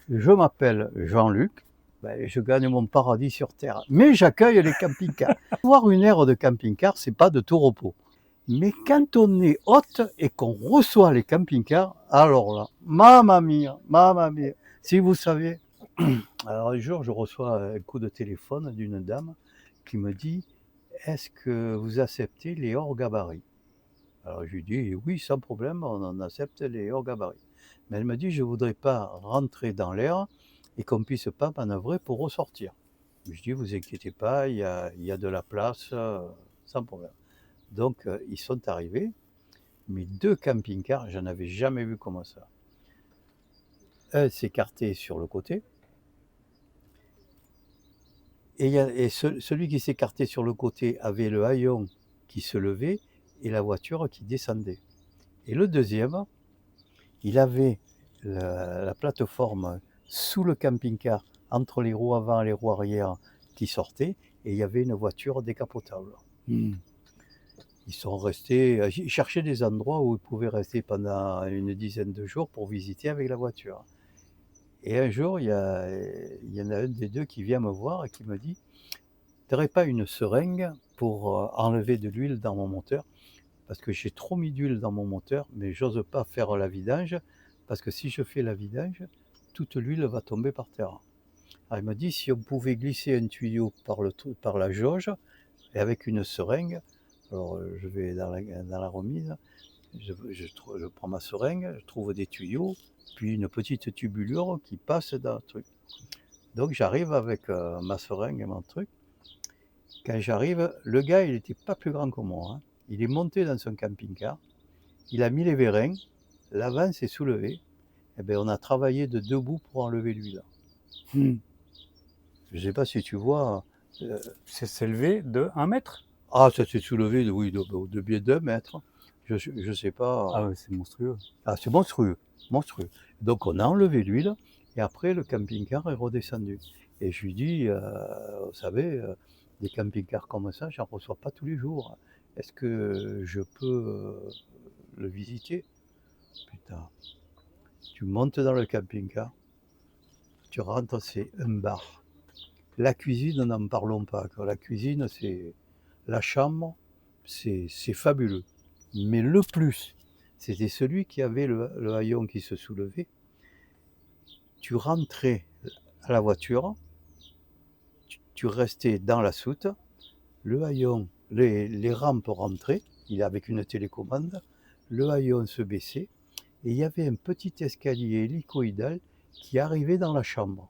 Je m'appelle Jean-Luc, ben, je gagne mon paradis sur terre, mais j'accueille les camping-cars. Avoir une aire de camping-car, c'est pas de tout repos. Mais quand on est hôte et qu'on reçoit les camping-cars, alors là, mamma mia, si vous saviez. Alors un jour, je reçois un coup de téléphone d'une dame qui me dit: est-ce que vous acceptez les hors-gabarits? Alors je lui dis: oui, sans problème, on en accepte les hors-gabarits. Mais elle me dit: je ne voudrais pas rentrer dans l'air et qu'on ne puisse pas manœuvrer pour ressortir. Je dis: vous inquiétez pas, il y a de la place, sans problème. Donc ils sont arrivés, mais deux camping-cars, j'en avais jamais vu comme ça. Un s'écartait sur le côté, et celui qui s'écartait sur le côté avait le haillon qui se levait et la voiture qui descendait. Et le deuxième, il avait la plateforme sous le camping-car, entre les roues avant et les roues arrière qui sortaient, et il y avait une voiture décapotable. Ils sont restés, ils cherchaient des endroits où ils pouvaient rester pendant une dizaine de jours pour visiter avec la voiture. Et un jour, il y en a un des deux qui vient me voir et qui me dit: tu n'aurais pas une seringue pour enlever de l'huile dans mon moteur? Parce que j'ai trop mis d'huile dans mon moteur, mais j'ose pas faire la vidange, parce que si je fais la vidange, toute l'huile va tomber par terre. Alors il m'a dit si on pouvait glisser un tuyau par la jauge, et avec une seringue, alors je vais dans la remise, je prends ma seringue, je trouve des tuyaux, puis une petite tubulure qui passe dans le truc. Donc j'arrive avec ma seringue et mon truc. Quand j'arrive, le gars, il n'était pas plus grand que moi, hein. Il est monté dans son camping-car, il a mis les vérins, l'avant s'est soulevé, et bien on a travaillé de debout pour enlever l'huile. Je ne sais pas si tu vois. C'est s'élever de 1 mètre. Ah, ça s'est soulevé, oui, de bien 2 mètres. Je sais pas. Ah ouais, c'est monstrueux. Ah, c'est monstrueux, monstrueux. Donc on a enlevé l'huile, et après le camping-car est redescendu. Et je lui dis, vous savez, des camping-cars comme ça, j'en reçois pas tous les jours. Est-ce que je peux le visiter? Putain, tu montes dans le camping-car, tu rentres, c'est un bar. La cuisine, n'en parlons pas. La cuisine, c'est la chambre, c'est fabuleux. Mais le plus, c'était celui qui avait le haillon qui se soulevait. Tu rentrais à la voiture, tu restais dans la soute, le haillon, les rampes rentraient, il avec une télécommande, le haillon se baissait, et il y avait un petit escalier hélicoïdal qui arrivait dans la chambre.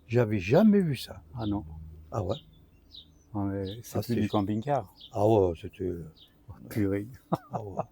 J'avais jamais vu ça. Ah non. Ah ouais. Ah, mais c'est Ah, plus du camping-car. ah ouais, c'était. Purée. Ah ouais.